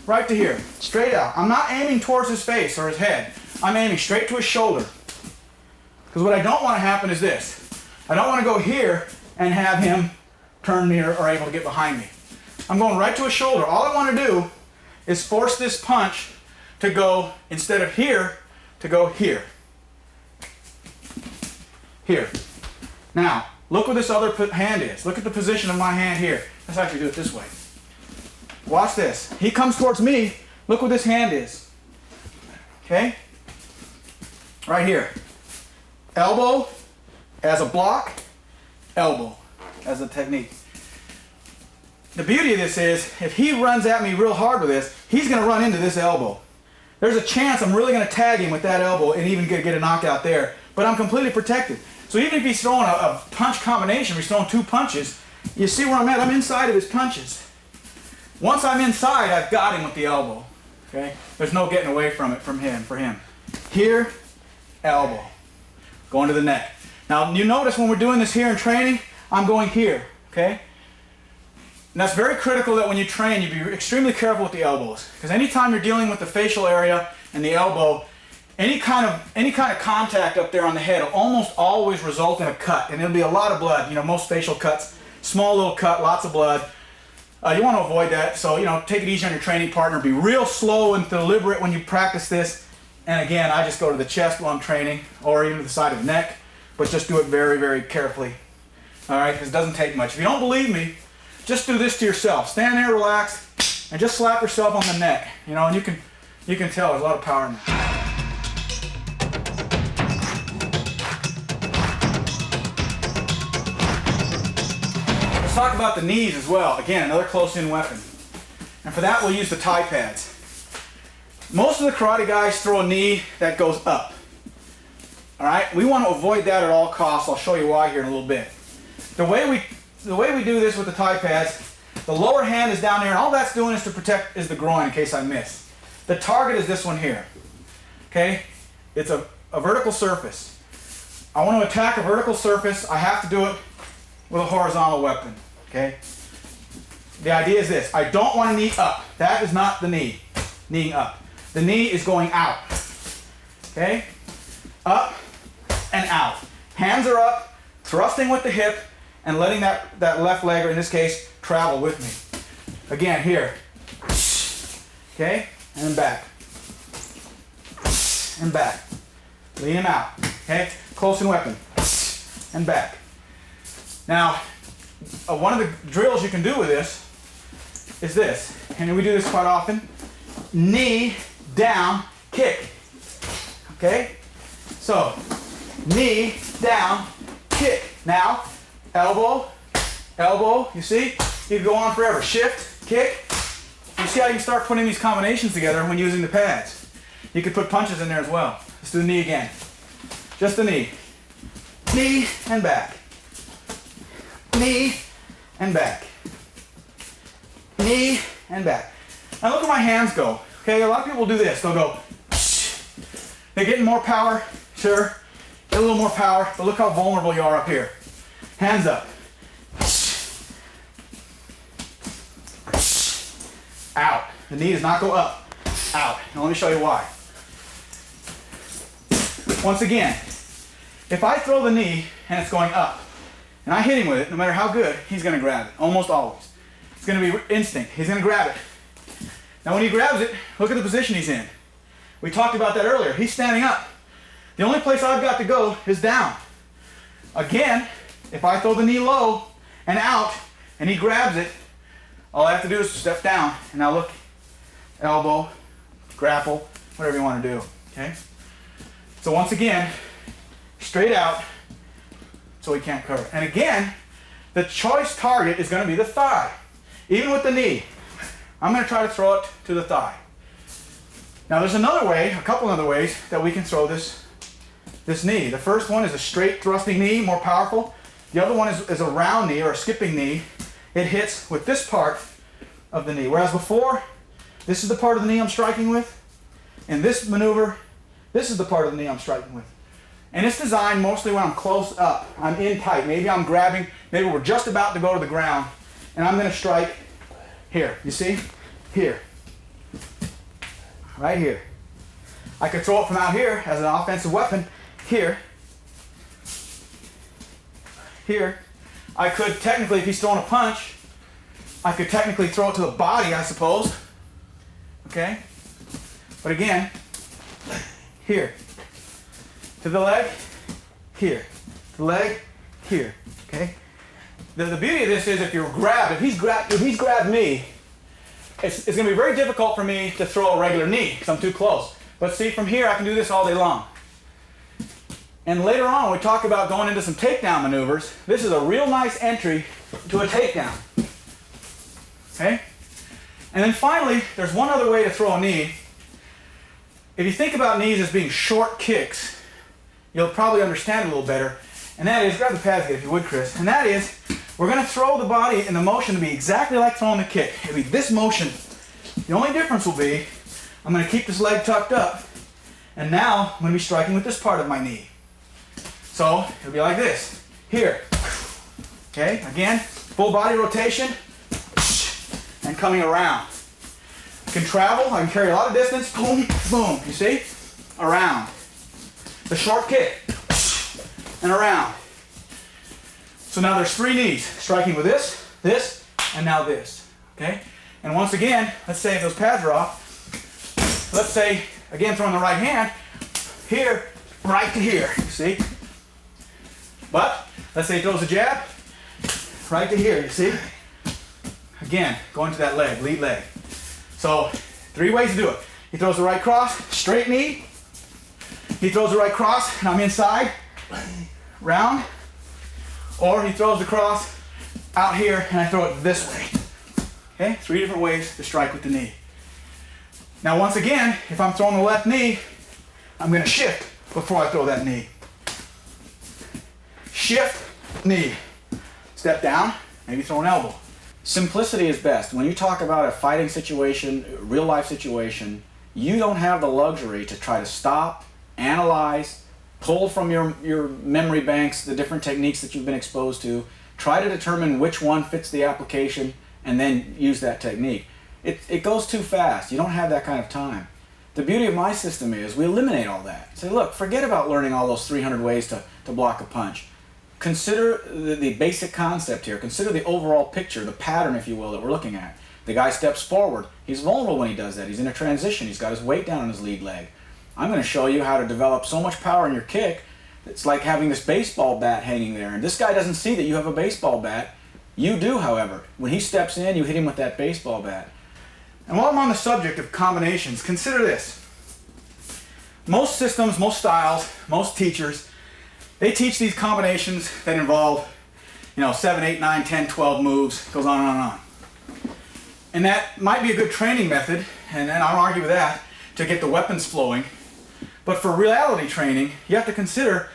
Right to here, straight out. I'm not aiming towards his face or his head. I'm aiming straight to his shoulder. Because what I don't want to happen is this. I don't want to go here and have him turn me or able to get behind me. I'm going right to his shoulder. All I want to do is force this punch to go, instead of here, to go here. Here. Now, look where this other hand is. Look at the position of my hand here. Let's actually do it this way. Watch this. He comes towards me. Look where this hand is. Okay? Right here. Elbow as a block, elbow as a technique. The beauty of this is, if he runs at me real hard with this, he's going to run into this elbow. There's a chance I'm really going to tag him with that elbow and even get a knockout there. But I'm completely protected. So even if he's throwing a punch combination, if he's throwing two punches, you see where I'm at? I'm inside of his punches. Once I'm inside, I've got him with the elbow. Okay? There's no getting away from it for him. Here, elbow. Going to the neck. Now, you notice when we're doing this here in training, I'm going here. Okay? And that's very critical that when you train, you be extremely careful with the elbows. Because anytime you're dealing with the facial area and the elbow, any kind of contact up there on the head will almost always result in a cut. And it'll be a lot of blood. Most facial cuts, small little cut, lots of blood. You want to avoid that. So, take it easy on your training partner. Be real slow and deliberate when you practice this. And again, I just go to the chest while I'm training, or even to the side of the neck. But just do it very, very carefully. All right? Because it doesn't take much. If you don't believe me, just do this to yourself. Stand there, relax, and just slap yourself on the neck. And you can tell there's a lot of power in that. Let's talk about the knees as well. Again, another close-in weapon. And for that, we'll use the tie pads. Most of the karate guys throw a knee that goes up. All right? We want to avoid that at all costs. I'll show you why here in a little bit. The way we do this with the tie pads, the lower hand is down there, and all that's doing is to protect the groin in case I miss. The target is this one here. Okay? It's a vertical surface. I want to attack a vertical surface. I have to do it with a horizontal weapon. Okay? The idea is this. I don't want to knee up. That is not the knee. Kneeing up. The knee is going out. Okay? Up and out. Hands are up, thrusting with the hip, and letting that left leg, or in this case, travel with me. Again, here. Okay? And then back. And back. Lean him out. Okay? Close in weapon. And back. Now, one of the drills you can do with this is this. And we do this quite often. Knee, down, kick. Okay? So, knee, down, kick. Now, elbow, elbow, you see? You can go on forever. Shift, kick. You see how you can start putting these combinations together when using the pads. You could put punches in there as well. Let's do the knee again. Just the knee. Knee and back. Knee and back. Knee and back. Now look where my hands go. Okay, a lot of people do this. They'll go. They're getting more power, sure. Get a little more power, but look how vulnerable you are up here. Hands up. Out. The knee does not go up. Out. Now let me show you why. Once again, if I throw the knee and it's going up, and I hit him with it, no matter how good, he's going to grab it. Almost always. It's going to be instinct. He's going to grab it. Now when he grabs it, look at the position he's in. We talked about that earlier. He's standing up. The only place I've got to go is down. Again, if I throw the knee low and out, and he grabs it, all I have to do is step down. And now look, elbow, grapple, whatever you want to do, okay? So once again, straight out, so he can't cover. And again, the choice target is going to be the thigh. Even with the knee, I'm going to try to throw it to the thigh. Now there's another way, a couple other ways that we can throw this knee. The first one is a straight thrusting knee, more powerful. The other one is a round knee or a skipping knee. It hits with this part of the knee. Whereas before, this is the part of the knee I'm striking with. In this maneuver, this is the part of the knee I'm striking with. And it's designed mostly when I'm close up. I'm in tight. Maybe I'm grabbing, maybe we're just about to go to the ground, and I'm going to strike here. You see? Here. Right here. I could throw it from out here as an offensive weapon. Here. Here. I could technically, if he's throwing a punch, I could technically throw it to the body, I suppose. Okay? But again, here. To the leg, here. To the leg, here. Okay? The beauty of this is if you're grabbed, if he's grabbed me, it's going to be very difficult for me to throw a regular knee because I'm too close. But see, from here I can do this all day long. And later on, when we talk about going into some takedown maneuvers, this is a real nice entry to a takedown. Okay? And then finally, there's one other way to throw a knee. If you think about knees as being short kicks, you'll probably understand it a little better. And that is, grab the pads again if you would, Chris. And that is, we're going to throw the body in the motion to be exactly like throwing the kick. It'll be this motion. The only difference will be, I'm going to keep this leg tucked up, and now I'm going to be striking with this part of my knee. So it'll be like this. Here. Okay, again, full body rotation, and coming around. I can travel, I can carry a lot of distance, boom, boom, you see? Around. The short kick, and around. So now there's three knees, striking with this, this, and now this, okay? And once again, let's say if those pads are off, let's say, again, throwing the right hand, here, right to here, you see? But, let's say he throws a jab, right to here, you see? Again, going to that leg, lead leg. So, three ways to do it. He throws the right cross, straight knee. He throws the right cross, and I'm inside, round. Or he throws the cross out here, and I throw it this way. Okay, three different ways to strike with the knee. Now, once again, if I'm throwing the left knee, I'm going to shift before I throw that knee. Shift, knee. Step down, maybe throw an elbow. Simplicity is best. When you talk about a fighting situation, real life situation, you don't have the luxury to try to stop, analyze, pull from your memory banks the different techniques that you've been exposed to, try to determine which one fits the application, and then use that technique. It goes too fast. You don't have that kind of time. The beauty of my system is we eliminate all that. Say, look, forget about learning all those 300 ways to block a punch. Consider the basic concept here. Consider the overall picture, the pattern, if you will, that we're looking at. The guy steps forward. He's vulnerable when he does that. He's in a transition. He's got his weight down on his lead leg. I'm going to show you how to develop so much power in your kick. It's like having this baseball bat hanging there. And this guy doesn't see that you have a baseball bat. You do, however. When he steps in, you hit him with that baseball bat. And while I'm on the subject of combinations, consider this. Most systems, most styles, most teachers, they teach these combinations that involve, 7, 8, 9, 10, 12 moves, goes on and on and on. And that might be a good training method, and I don't argue with that, to get the weapons flowing. But for reality training, you have to consider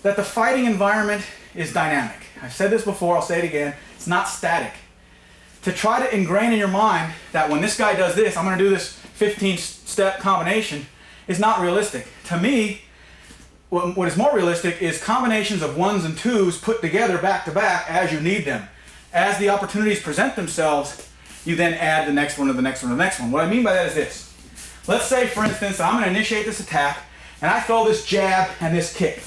that the fighting environment is dynamic. I've said this before, I'll say it again, it's not static. To try to ingrain in your mind that when this guy does this, I'm going to do this 15-step combination, is not realistic. To me, what is more realistic is combinations of 1s and 2s put together back to back as you need them. As the opportunities present themselves, you then add the next one to the next one to the next one. What I mean by that is this. Let's say, for instance, I'm going to initiate this attack, and I throw this jab and this kick.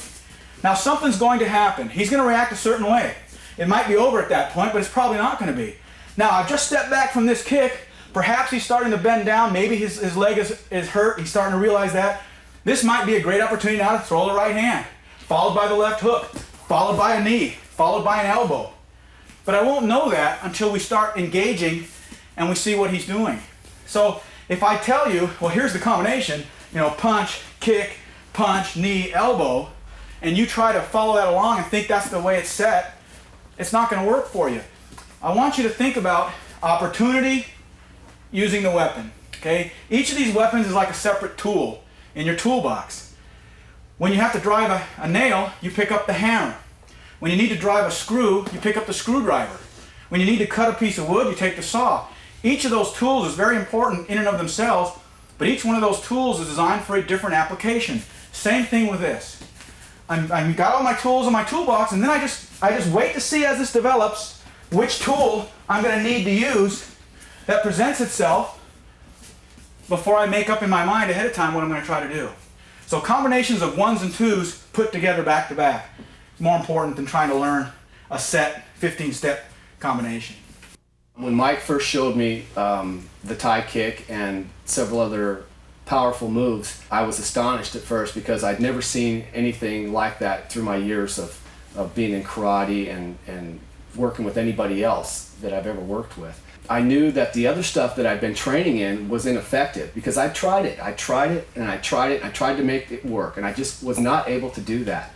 Now something's going to happen. He's going to react a certain way. It might be over at that point, but it's probably not going to be. Now I've just stepped back from this kick. Perhaps he's starting to bend down. Maybe his leg is hurt. He's starting to realize that. This might be a great opportunity now to throw the right hand, followed by the left hook, followed by a knee, followed by an elbow. But I won't know that until we start engaging and we see what he's doing. So if I tell you, well, here's the combination, punch, kick, punch, knee, elbow, and you try to follow that along and think that's the way it's set, it's not going to work for you. I want you to think about opportunity using the weapon. Okay? Each of these weapons is like a separate tool in your toolbox. When you have to drive a nail, you pick up the hammer. When you need to drive a screw, you pick up the screwdriver. When you need to cut a piece of wood, you take the saw. Each of those tools is very important in and of themselves, but each one of those tools is designed for a different application. Same thing with this. I've got all my tools in my toolbox, and then I just wait to see as this develops which tool I'm going to need to use that presents itself before I make up in my mind ahead of time what I'm going to try to do. So combinations of 1s and 2s put together back to back is more important than trying to learn a set 15-step combination. When Mike first showed me the tie kick and several other powerful moves, I was astonished at first because I'd never seen anything like that through my years of being in karate and working with anybody else that I've ever worked with. I knew that the other stuff that I'd been training in was ineffective because I tried it and I tried to make it work, and I just was not able to do that.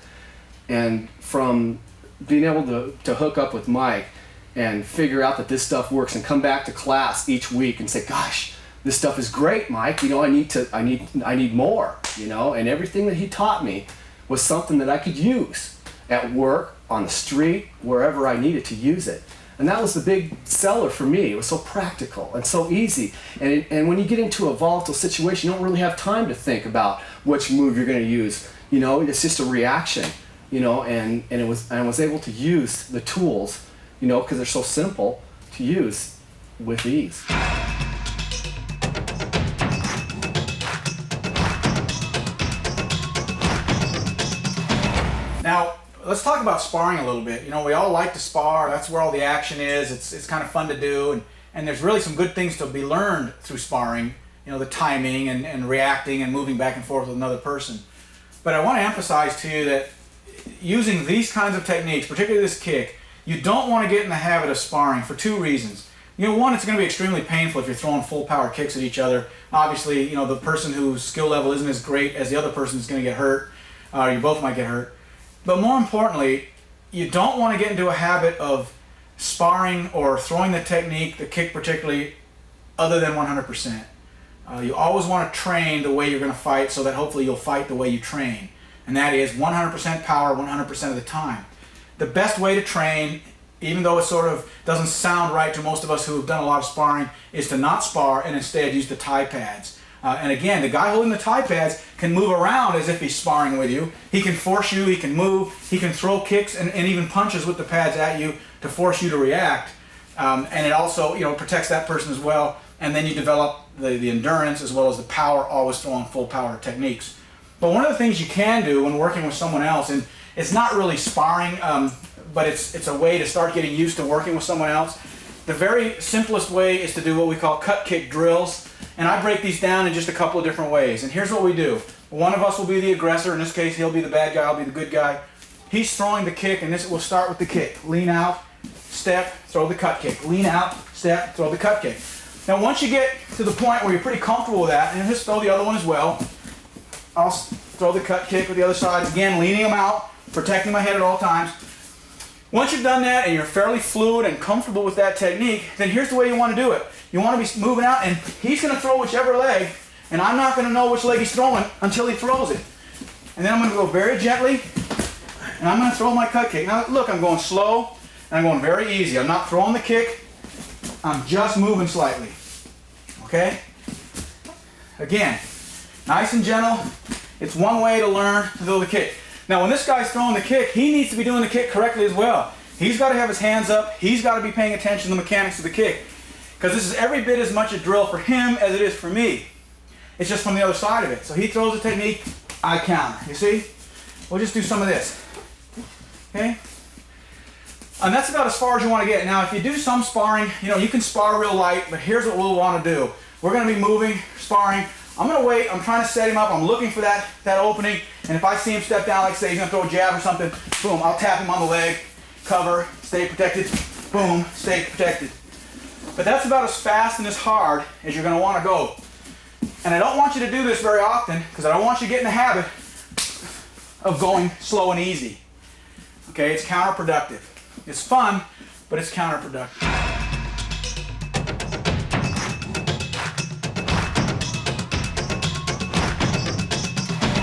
And from being able to hook up with Mike and figure out that this stuff works and come back to class each week and say, gosh, this stuff is great, Mike, I need more, and everything that he taught me was something that I could use at work, on the street, wherever I needed to use it. And that was the big seller for me. It was so practical and so easy. And when you get into a volatile situation, you don't really have time to think about which move you're going to use. It's just a reaction, and I was able to use the tools, because they're so simple to use with ease. Now, let's talk about sparring a little bit. We all like to spar. That's where all the action is. It's kind of fun to do. And there's really some good things to be learned through sparring. The timing and reacting and moving back and forth with another person. But I want to emphasize to you that using these kinds of techniques, particularly this kick, you don't want to get in the habit of sparring for two reasons. One, it's going to be extremely painful if you're throwing full power kicks at each other. Obviously, the person whose skill level isn't as great as the other person is going to get hurt. You both might get hurt. But more importantly, you don't want to get into a habit of sparring or throwing the technique, the kick particularly, other than 100%. You always want to train the way you're going to fight so that hopefully you'll fight the way you train. And that is 100% power 100% of the time. The best way to train, even though it sort of doesn't sound right to most of us who have done a lot of sparring, is to not spar and instead use the tie pads. And again, the guy holding the tie pads can move around as if he's sparring with you. He can force you, he can move, he can throw kicks and even punches with the pads at you to force you to react. And it also protects that person as well. And then you develop the endurance as well as the power, always throwing full power techniques. But one of the things you can do when working with someone else, and it's not really sparring, but it's a way to start getting used to working with someone else. The very simplest way is to do what we call cut kick drills. And I break these down in just a couple of different ways. And here's what we do. One of us will be the aggressor. In this case, he'll be the bad guy, I'll be the good guy. He's throwing the kick, and we'll start with the kick. Lean out, step, throw the cut kick. Lean out, step, throw the cut kick. Now once you get to the point where you're pretty comfortable with that, and just throw the other one as well, I'll throw the cut kick with the other side. Again, leaning them out, protecting my head at all times. Once you've done that and you're fairly fluid and comfortable with that technique, then here's the way you want to do it. You want to be moving out, and he's going to throw whichever leg, and I'm not going to know which leg he's throwing until he throws it. And then I'm going to go very gently, and I'm going to throw my cut kick. Now look, I'm going slow, and I'm going very easy. I'm not throwing the kick, I'm just moving slightly. Okay? Again, Nice and gentle. It's one way to learn to throw the kick. Now when this guy's throwing the kick, he needs to be doing the kick correctly as well. He's got to have his hands up. He's got to be paying attention to the mechanics of the kick. Because this is every bit as much a drill for him as it is for me. It's just from the other side of it. So he throws a technique, I counter. You see? We'll just do some of this. Okay? And that's about as far as you want to get. Now if you do some sparring, you can spar real light, but here's what we'll want to do. We're going to be moving, sparring. I'm going to wait. I'm trying to set him up. I'm looking for that opening. And if I see him step down, like say he's going to throw a jab or something, boom, I'll tap him on the leg, cover, stay protected, boom, stay protected. But that's about as fast and as hard as you're going to want to go. And I don't want you to do this very often because I don't want you to get in the habit of going slow and easy. Okay, it's counterproductive. It's fun, but it's counterproductive.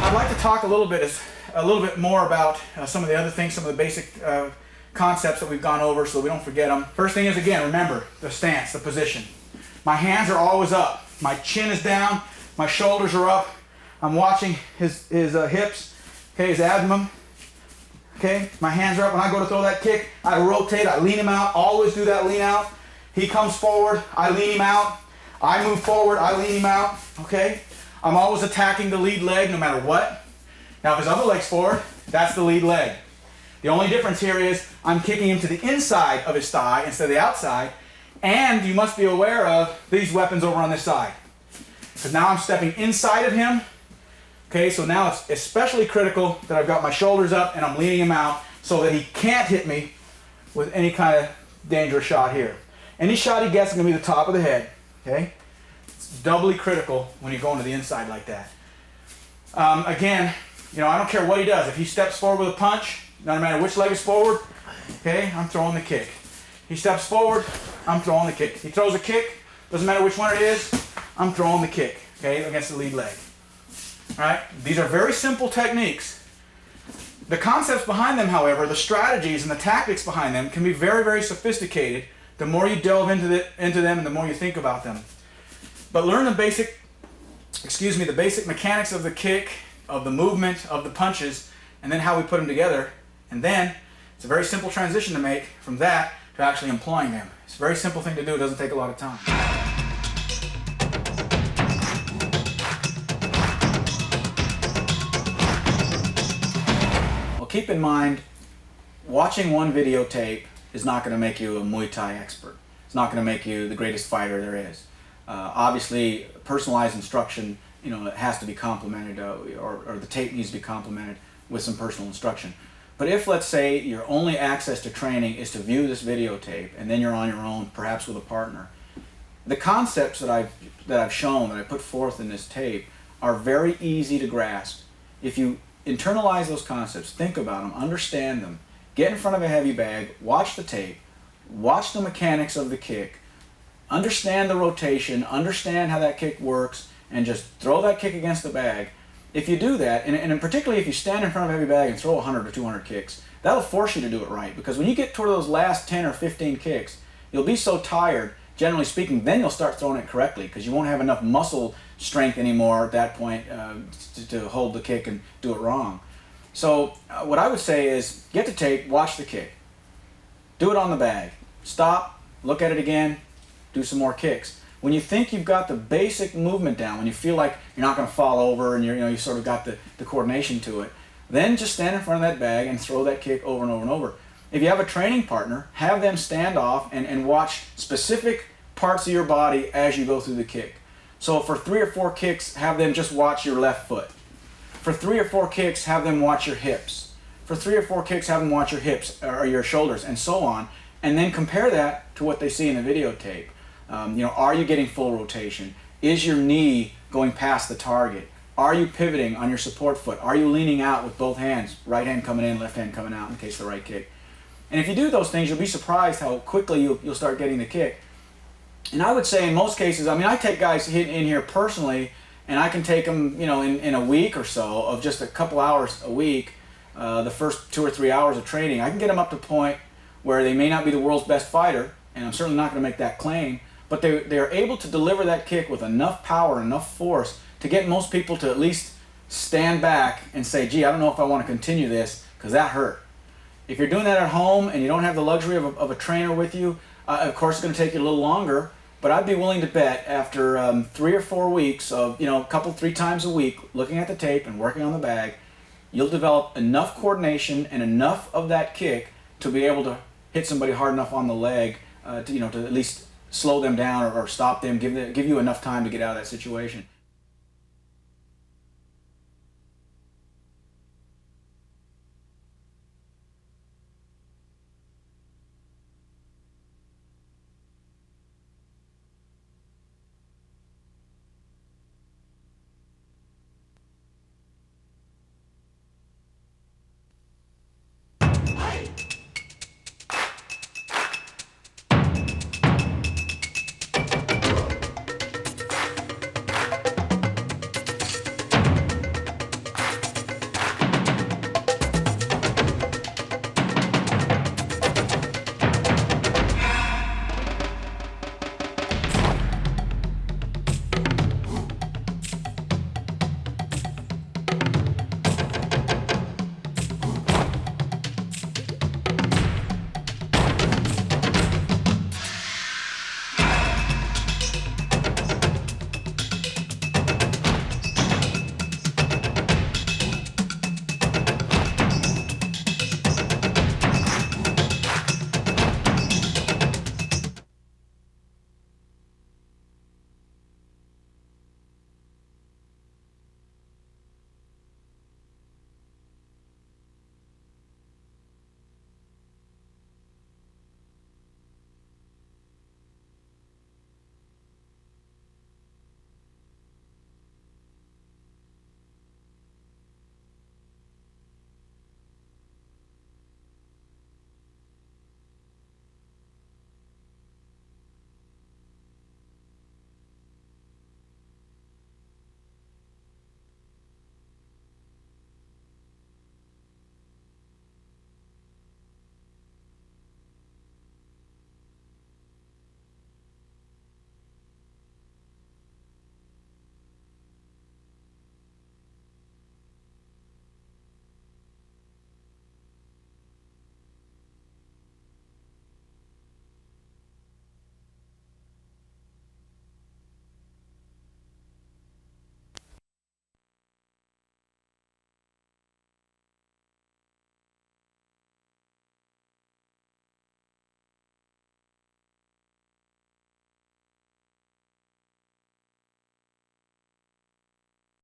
I'd like to talk a little bit more about some of the other things, some of the basic concepts that we've gone over so we don't forget them. First thing is, again, remember the stance, the position. My hands are always up. My chin is down. My shoulders are up. I'm watching his hips, okay, his abdomen. Okay, my hands are up. When I go to throw that kick, I rotate, I lean him out. Always do that lean out. He comes forward, I lean him out. I move forward, I lean him out. Okay, I'm always attacking the lead leg no matter what. Now if his other leg's forward, that's the lead leg. The only difference here is I'm kicking him to the inside of his thigh instead of the outside. And you must be aware of these weapons over on this side. Because now I'm stepping inside of him. Okay, so now it's especially critical that I've got my shoulders up and I'm leaning him out so that he can't hit me with any kind of dangerous shot here. Any shot he gets is going to be the top of the head. Okay, it's doubly critical when you're going to the inside like that. Again, I don't care what he does. If he steps forward with a punch, no matter which leg is forward, okay, I'm throwing the kick. He steps forward, I'm throwing the kick. He throws a kick, doesn't matter which one it is, I'm throwing the kick, okay, against the lead leg. All right, these are very simple techniques. The concepts behind them, however, the strategies and the tactics behind them can be very, very sophisticated the more you delve into them and the more you think about them. But learn the basic mechanics of the kick, of the movement, of the punches, and then how we put them together. And then it's a very simple transition to make from that to actually employing them. It's a very simple thing to do. It doesn't take a lot of time. Well, keep in mind, watching one videotape is not going to make you a Muay Thai expert. It's not going to make you the greatest fighter there is. Obviously, personalized instruction, it has to be complemented, or the tape needs to be complemented with some personal instruction. But if, let's say, your only access to training is to view this videotape and then you're on your own, perhaps with a partner, the concepts that I've shown, that I put forth in this tape, are very easy to grasp. If you internalize those concepts, think about them, understand them, get in front of a heavy bag, watch the tape, watch the mechanics of the kick, understand the rotation, understand how that kick works, and just throw that kick against the bag. If you do that, and particularly if you stand in front of a heavy bag and throw 100 or 200 kicks, that'll force you to do it right. Because when you get toward those last 10 or 15 kicks, you'll be so tired, generally speaking, then you'll start throwing it correctly because you won't have enough muscle strength anymore at that point to hold the kick and do it wrong. So what I would say is get the tape, watch the kick. Do it on the bag. Stop, look at it again, do some more kicks. When you think you've got the basic movement down, when you feel like you're not going to fall over and you sort of got the coordination to it, then just stand in front of that bag and throw that kick over and over and over. If you have a training partner, have them stand off and watch specific parts of your body as you go through the kick. So for 3 or 4 kicks, have them just watch your left foot. For 3 or 4 kicks, have them watch your hips. For 3 or 4 kicks, have them watch your hips or your shoulders and so on. And then compare that to what they see in the videotape. Are you getting full rotation? Is your knee going past the target? Are you pivoting on your support foot? Are you leaning out with both hands? Right hand coming in, left hand coming out in case of the right kick. And if you do those things, you'll be surprised how quickly you'll start getting the kick. And I would say in most cases, I take guys in here personally, and I can take them, in a week or so of just a couple hours a week, the first 2 or 3 hours of training. I can get them up to a point where they may not be the world's best fighter, and I'm certainly not going to make that claim, but they're able to deliver that kick with enough power, enough force to get most people to at least stand back and say, gee, I don't know if I want to continue this because that hurt. If you're doing that at home and you don't have the luxury of a trainer with you, of course it's going to take you a little longer, but I'd be willing to bet after 3 or 4 weeks of, a couple, 3 times a week, looking at the tape and working on the bag, you'll develop enough coordination and enough of that kick to be able to hit somebody hard enough on the leg to at least slow them down or stop them, give you enough time to get out of that situation.